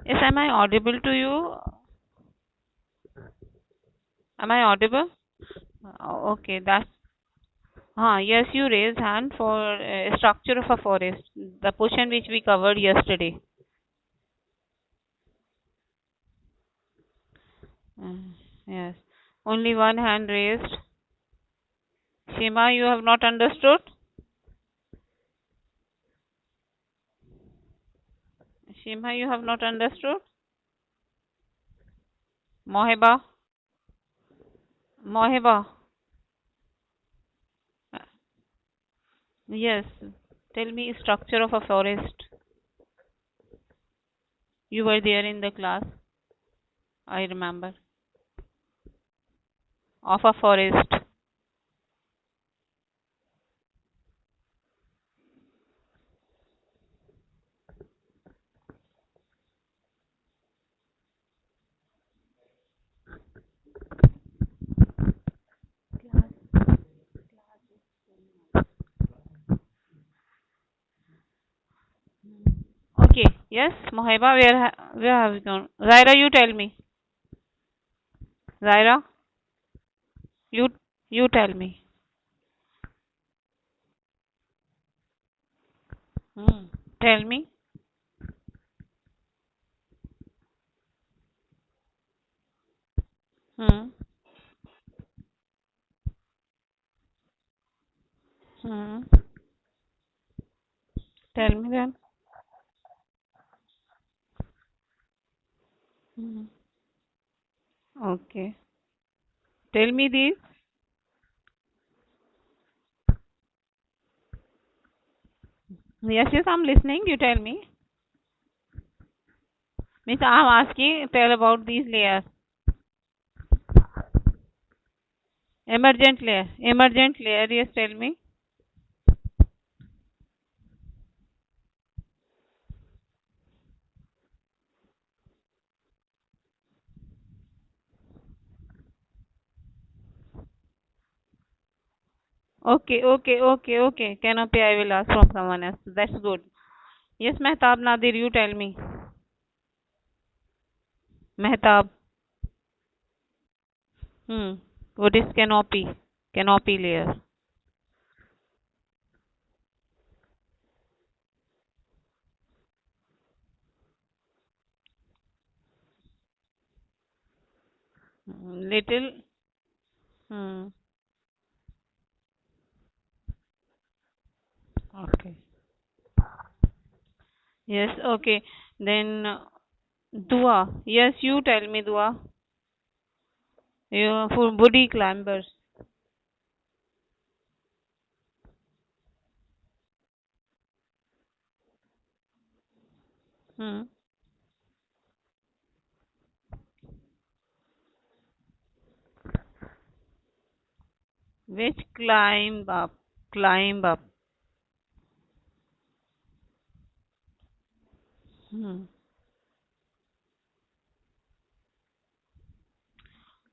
Yes, am I audible to you? Am I audible? Okay, that's yes, you raised hand for structure of a forest, the portion which we covered yesterday. Yes, only one hand raised. Shima, you have not understood? Shima, you have not understood? Moheba, Moheba. Yes, tell me structure of a forest. You were there in the class, I remember. Of a forest. Okay, yes, Moheba, where have you gone? Zaira, you tell me. Zaira, you you tell me. Hmm. Tell me. Hmm. Hmm. Tell me then. Hmm. Okay. Tell me these. Yes, yes, I'm listening. You tell me. Miss, I'm asking. Tell about these layers. Emergent layer. Emergent layer. Yes, tell me. Okay, okay, okay, okay. Canopy, I will ask from someone else. That's good. Yes, Mehtab Nadir, you tell me. Mehtab. Hmm. What is canopy? Canopy layer. Little. Hmm. Okay. Yes, okay. Then Dua. Yes, you tell me, Dua. You for body climbers. Hmm. Which climb up? Climb up. Hmm.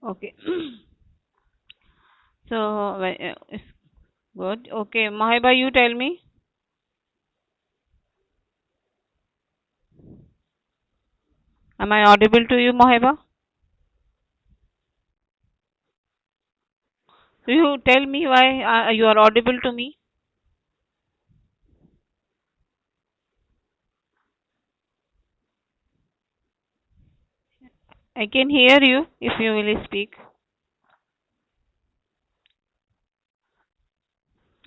Okay. So it's good. Okay, Mahiba, you tell me. Am I audible to you, Mahiba? So you tell me why you are audible to me. I can hear you if you will speak.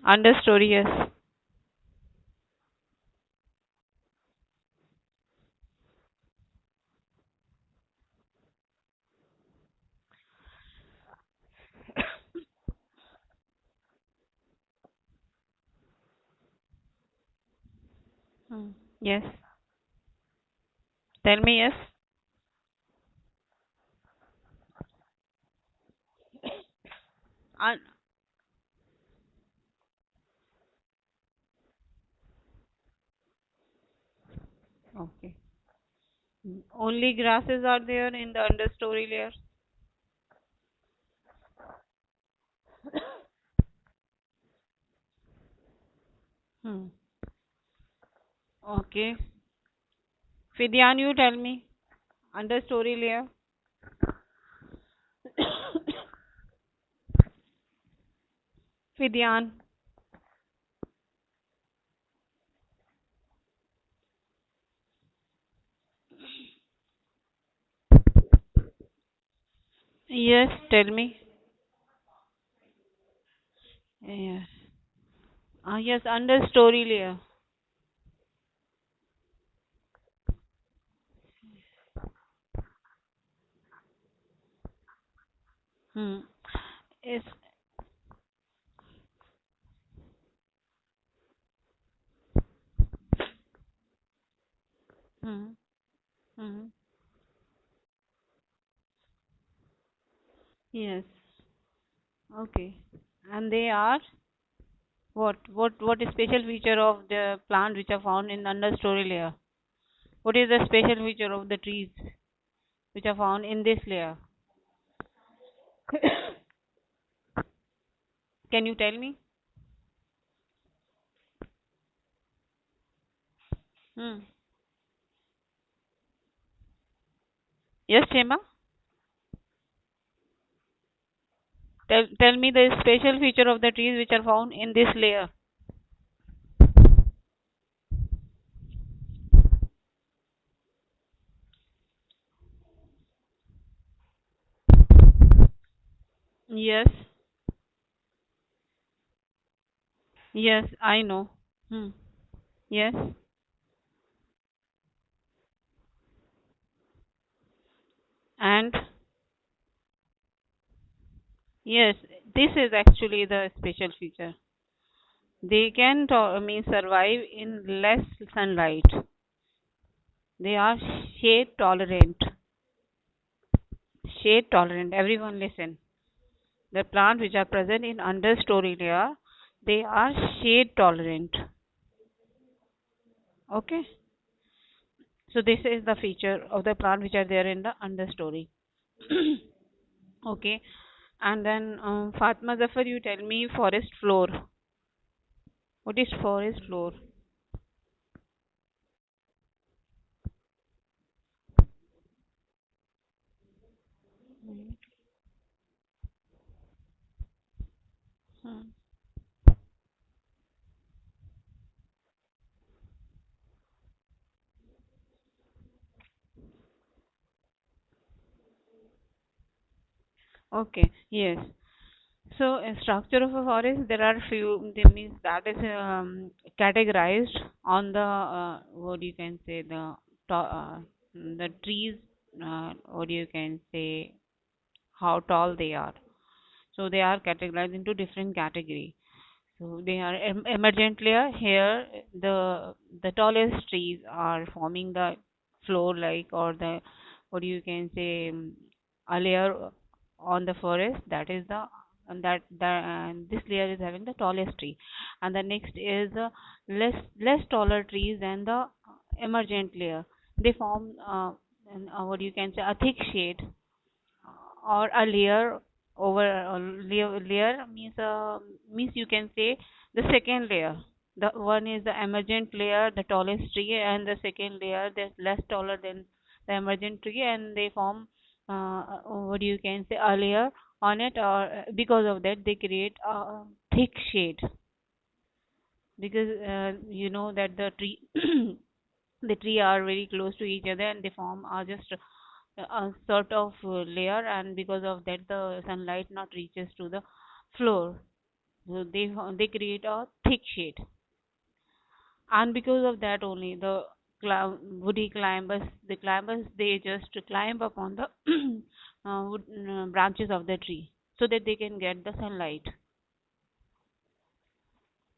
Understory, yes. Hmm. Yes. Tell me yes. Un- okay. Only grasses are there in the understory layer. Hmm. Okay. Fidyan, you tell me. Understory layer. Vidyan. Yes, tell me. Yes. Yes, understory layer. Hmm. Yes. Hmm. Hmm. Yes. Okay. And they are what is special feature of the plant which are found in understory layer? What is the special feature of the trees which are found in this layer? Can you tell me? Hmm. Yes, Chema. Tell me the special feature of the trees which are found in this layer. Yes. Yes, I know. Hmm. Yes. And yes, this is actually the special feature. They can survive in less sunlight. They are shade tolerant. Shade tolerant. Everyone listen. The plants which are present in understory layer, they are shade tolerant. Okay. So this is the feature of the plant which are there in the understory. Okay. And then Fatma Zafar, you tell me forest floor. What is forest floor? Hmm. Hmm. Okay. Yes. So, structure of a forest, there are few. They means that is categorized on the what you can say the trees. What you can say how tall they are. So they are categorized into different category. So they are emergent layer. Here, the tallest trees are forming the floor like or the what you can say a layer on the forest. That is the and that and this layer is having the tallest tree, and the next is less taller trees than the emergent layer. They form what you can say a thick shade or a layer over layer means you can say the second layer. The one is the emergent layer, the tallest tree, and the second layer that's less taller than the emergent tree, and they form what you can say a layer on it, or because of that they create a thick shade because you know that the tree the tree are very close to each other and they form just a sort of layer, and because of that the sunlight not reaches to the floor, so they create a thick shade, and because of that only the woody climbers, the climbers, they just climb up on the branches of the tree so that they can get the sunlight.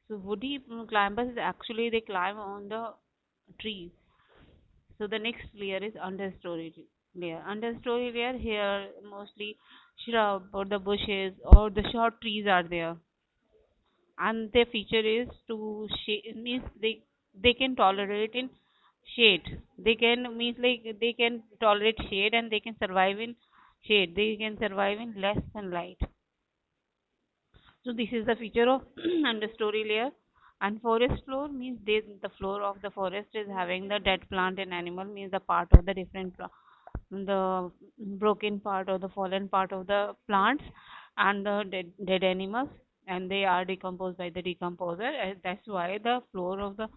So woody climbers actually they climb on the trees. So the next layer is understory layer. Understory layer here mostly shrub or the bushes or the short trees are there, and their feature is to shade means they can tolerate in shade. They can means like they can tolerate shade and they can survive in shade. They can survive in less sunlight. So this is the feature of understory layer. And forest floor means the floor of the forest is having the dead plant and animal means the part of the different the broken part or the fallen part of the plants and the dead animals, and they are decomposed by the decomposer. And that's why the floor of the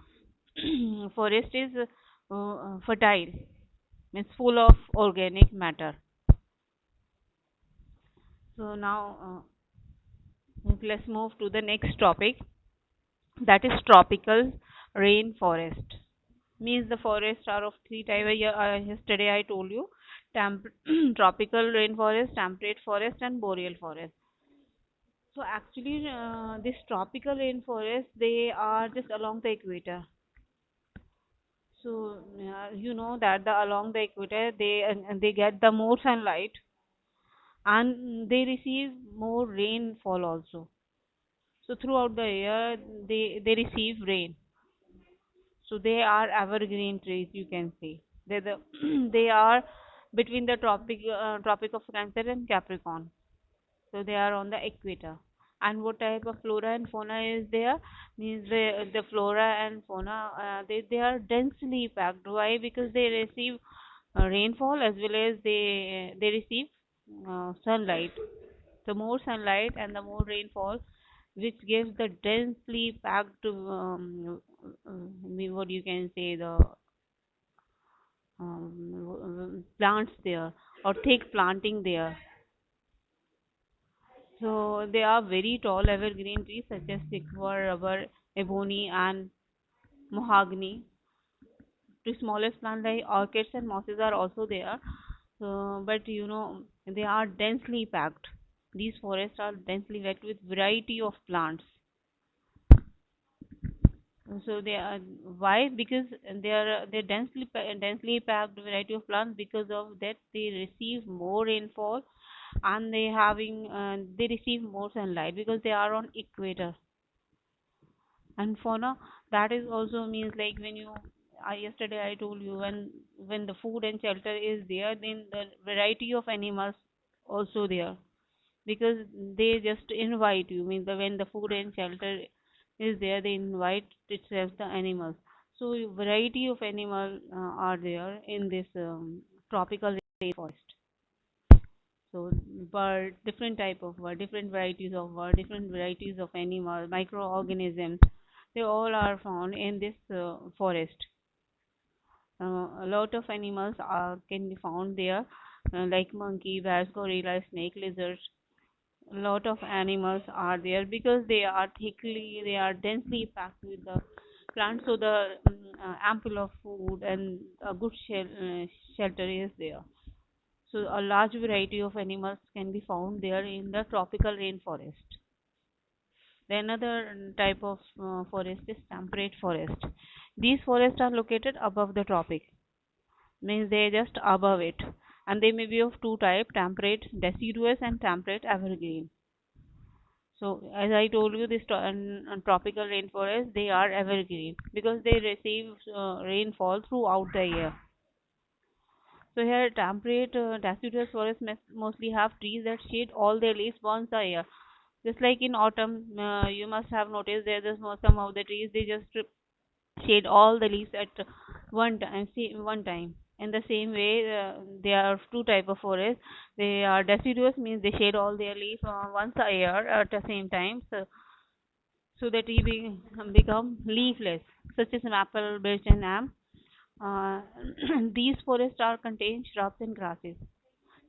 forest is fertile, means full of organic matter. So now let's move to the next topic, that is tropical rainforest. Means the forests are of three types. Yesterday I told you, tropical rainforest, temperate forest, and boreal forest. So actually, this tropical rainforest, they are just along the equator. So you know that the along the equator, they get the more sunlight and they receive more rainfall also. So throughout the year, they receive rain. So they are evergreen trees, you can say. They are between the Tropic of Cancer and Capricorn. So they are on the equator. And what type of flora and fauna is there? Means the flora and fauna, they are densely packed. Why? Because they receive rainfall as well as they receive sunlight. The more sunlight and the more rainfall, which gives the densely packed, what you can say, the plants there, or thick planting there. So they are very tall evergreen trees such as sycamore, rubber, ebony, and mahogany. The smallest plants like orchids and mosses are also there. But you know, they are densely packed. These forests are densely packed with variety of plants. So they are, why? Because they're densely packed variety of plants. Because of that, they receive more rainfall and they receive more sunlight because they are on equator. And fauna, that is also means like when you yesterday I told you, when the food and shelter is there, then the variety of animals also there, because they just invite you, means when the food and shelter is there, they invite itself the animals. So variety of animals are there in this tropical rainforest. So bird, different type of bird, different varieties of bird, different varieties of animal, microorganisms, they all are found in this forest. A lot of animals can be found there, like monkey, bears, gorilla, snake, lizards. A lot of animals are there because they are densely packed with the plants, so the ample of food and a good shelter is there. So a large variety of animals can be found there in the tropical rainforest. The another type of forest is temperate forest. These forests are located above the tropic, means they are just above it, and they may be of two types: temperate deciduous and temperate evergreen. So as I told you, this tropical rainforest, they are evergreen because they receive rainfall throughout the year. So here temperate deciduous forests mostly have trees that shade all their leaves once a year. Just like in autumn, you must have noticed there is some of the trees they just shade all the leaves at one time. In the same way, there are two type of forests. They are deciduous, means they shade all their leaves once a year at the same time. So the tree become leafless, such as maple, birch, and elm. Uh, these forests are contain shrubs and grasses.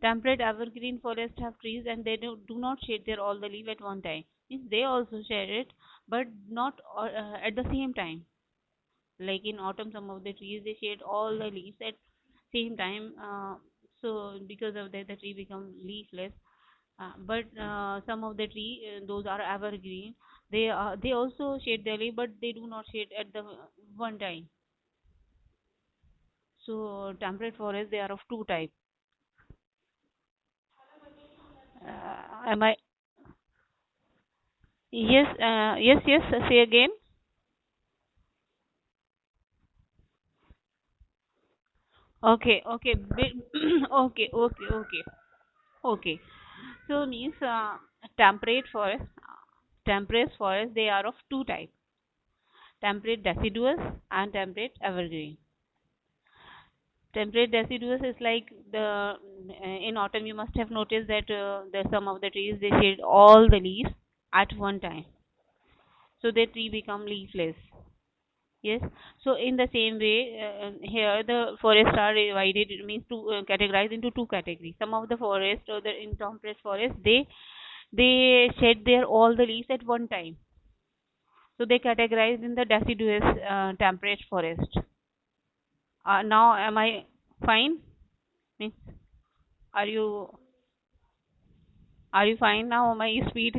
Temperate evergreen forests have trees and they do not shade their all the leaf at one time. Means they also shade it, but not at the same time. Like in autumn, some of the trees they shade all the leaves at same time. So because of that, the tree become leafless. But some of the tree, those are evergreen. They also shade their leaf, but they do not shade at the one time. So temperate forest, they are of two types. Am I? Yes, yes. Say again. Okay, okay, okay. So means temperate forest, temperate forest. They are of two types: temperate deciduous and temperate evergreen. Temperate deciduous is like the in autumn you must have noticed that the some of the trees they shed all the leaves at one time, so the tree become leafless. Yes. So in the same way, here the forests are divided. It means to categorized into two categories. Some of the forest or the in temperate forest they shed their all the leaves at one time. So they categorized in the deciduous temperate forest. Now am I fine? Means are you fine now? My speed?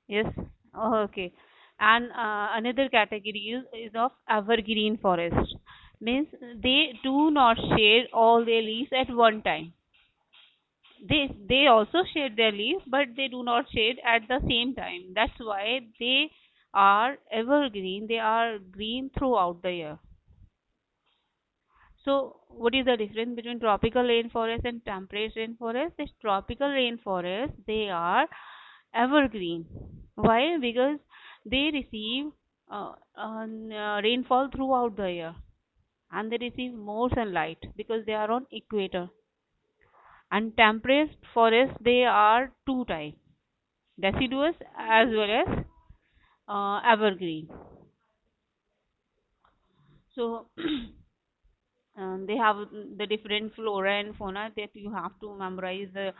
Yes. Oh, okay. And another category is of evergreen forest. Means they do not shade all their leaves at one time. They also shade their leaves, but they do not shade at the same time. That's why they are evergreen. They are green throughout the year. So, what is the difference between tropical rainforest and temperate rainforest? This tropical rainforest, they are evergreen. Why? Because they receive rainfall throughout the year and they receive more sunlight because they are on equator. And temperate forests, they are two types, deciduous as well as evergreen. So, they have the different flora and fauna that you have to memorize the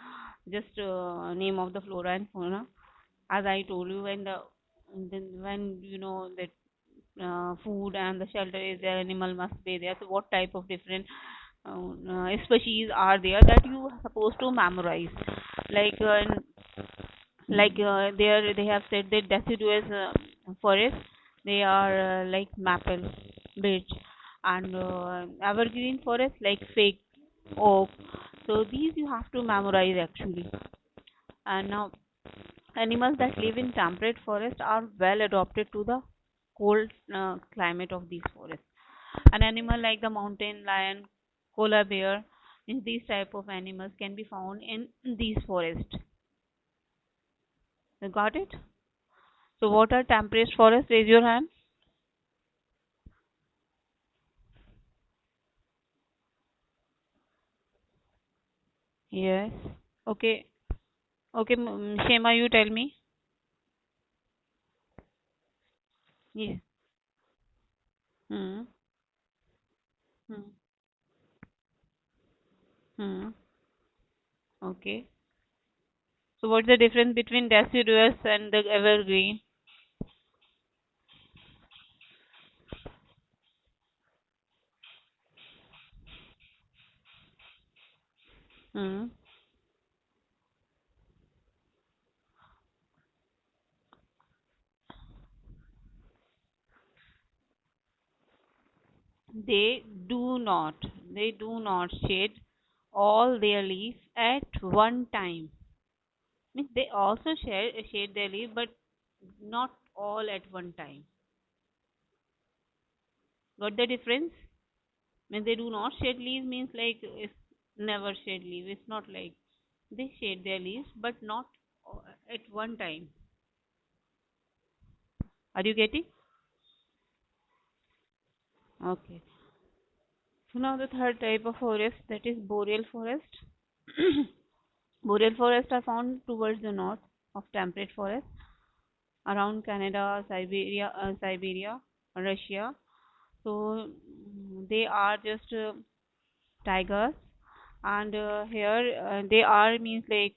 just name of the flora and fauna. As I told you, when you know that food and the shelter is there, animal must be there. So what type of different species are there that you are supposed to memorize? Like there they have said that deciduous forests they are like maple, birch, and evergreen forests like fig, oak. So these you have to memorize actually. And now animals that live in temperate forest are well adapted to the cold climate of these forests. An animal like the mountain lion, koala bear, in these type of animals can be found in these forests. You got it? So what are temperate forests? Raise your hand. Yes. Okay. Okay, Shema, you tell me. Yes. Hmm. Hmm. Hmm. Okay. So what's the difference between deciduous and the evergreen? Hmm. They they do not shed all their leaves at one time. Means they also shade their leaf, but not all at one time. Got the difference? When they do not shed leaves means like it's never shed leaves. It's not like they shade their leaves, but not at one time. Are you getting? Okay. So now the third type of forest, that is boreal forest. Boreal forests are found towards the north of temperate forest around Canada, Siberia, Russia. So they are just tigers, and here they are means like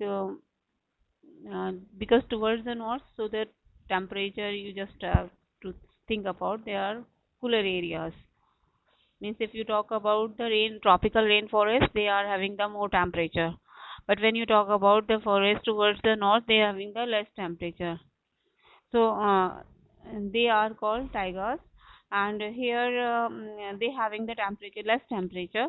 because towards the north, so the temperature you just have to think about they are cooler areas. Means if you talk about the tropical rainforest, they are having the more temperature. But when you talk about the forest towards the north, they are having the less temperature. So they are called tigers, and here they having the temperature less temperature,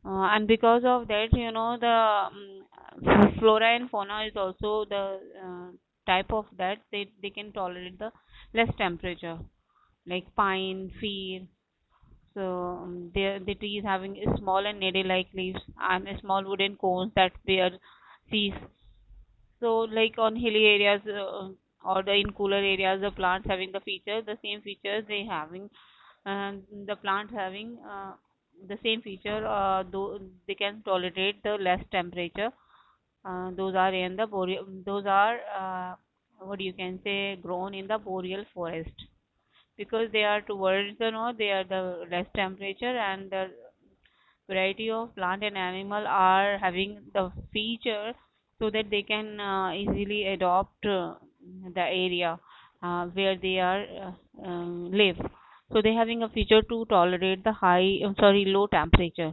and because of that, you know the flora and fauna is also the type of that they can tolerate the less temperature, like pine, fir. So the tree is having a small and needle-like leaves and a small wooden cones that bear seeds. So, like on hilly areas or the in cooler areas, the plants having the features, the same features they having, the plant having. the same feature, though they can tolerate the less temperature. Those are in the boreal. Those are what you can say grown in the boreal forest because they are towards the north. They are the less temperature, and the variety of plant and animal are having the feature so that they can easily adopt the area where they are live. So they having a feature to tolerate the low temperature.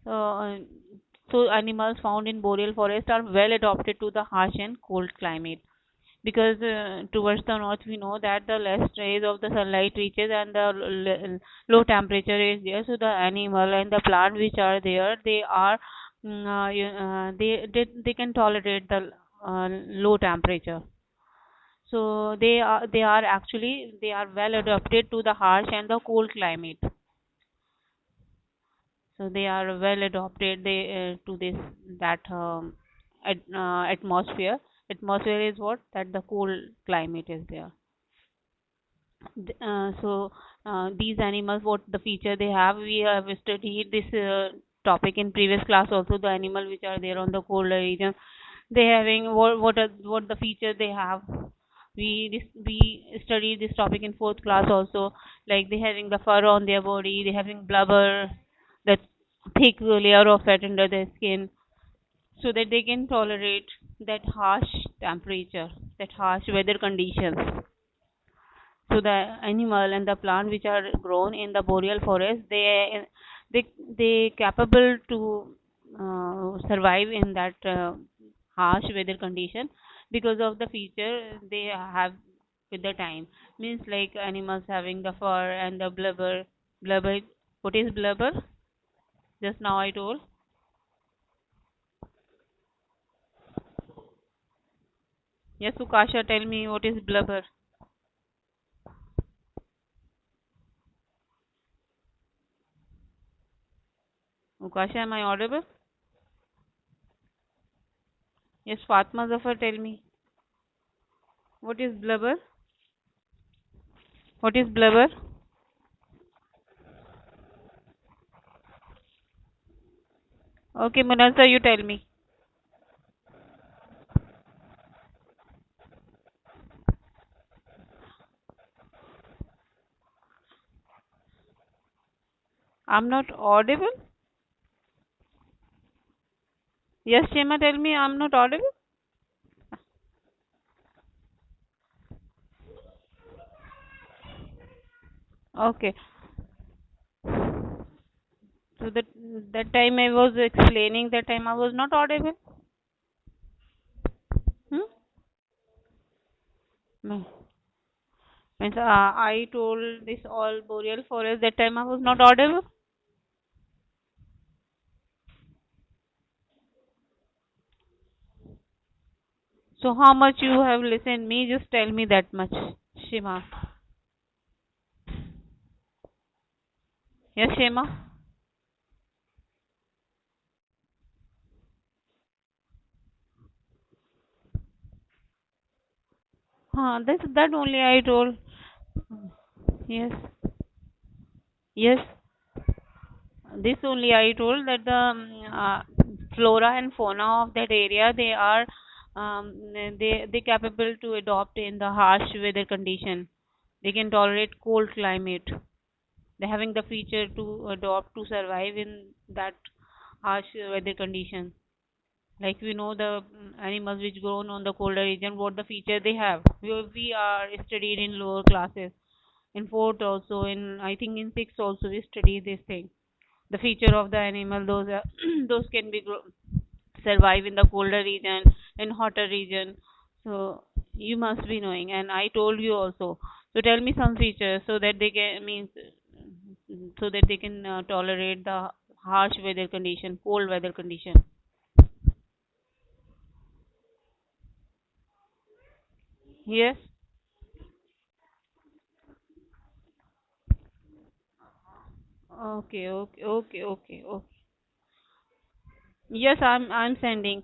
So, so animals found in boreal forest are well adapted to the harsh and cold climate because towards the north we know that the less rays of the sunlight reaches and the low temperature is there. So the animal and the plant which are there, they are they can tolerate the low temperature. So they are actually they are well adapted to the harsh and the cold climate. So they are well adopted they to this that atmosphere. Atmosphere is what that the cool climate is there. So these animals, what the feature they have, we have studied this topic in previous class also. The animal which are there on the colder region, they having what the feature they have. We studied this topic in fourth class also. Like they having the fur on their body, they having blubber, that thick layer of fat under their skin, so that they can tolerate that harsh temperature, that harsh weather conditions. So the animal and the plant which are grown in the boreal forest, they capable to survive in that harsh weather condition because of the feature they have with the time. Means like animals having the fur and the blubber. Blubber. What is blubber? Just now I told. Yes, Sukasha, tell me what is blubber. Ukasha, am I audible? Yes, Fatma Zafar, tell me what is blubber? What is blubber? Okay, Munasa, you tell me. I'm not audible? Yes, Shema, tell me I'm not audible? Okay. So that time I was explaining, that time I was not audible? Hmm? No. Means I told this all boreal forest, that time I was not audible? So how much you have listened me? Just tell me that much, Shema. Yes, Shema? That's that only I told. Yes. Yes. This only I told that the flora and fauna of that area, they are they capable to adopt in the harsh weather condition. They can tolerate cold climate. They having the feature to adopt to survive in that harsh weather condition. Like we know the animals which grown on the colder region, what the feature they have. We are studied in lower classes, in fourth also, in I think in sixth also we study this thing. The feature of the animal, those are those can be survive in the colder region, in hotter region. So you must be knowing, and I told you also. So tell me some features so that they can means so that they can tolerate the harsh weather condition, cold weather condition. Yes. Okay. Okay. Okay. Okay. Okay. Yes, I'm sending.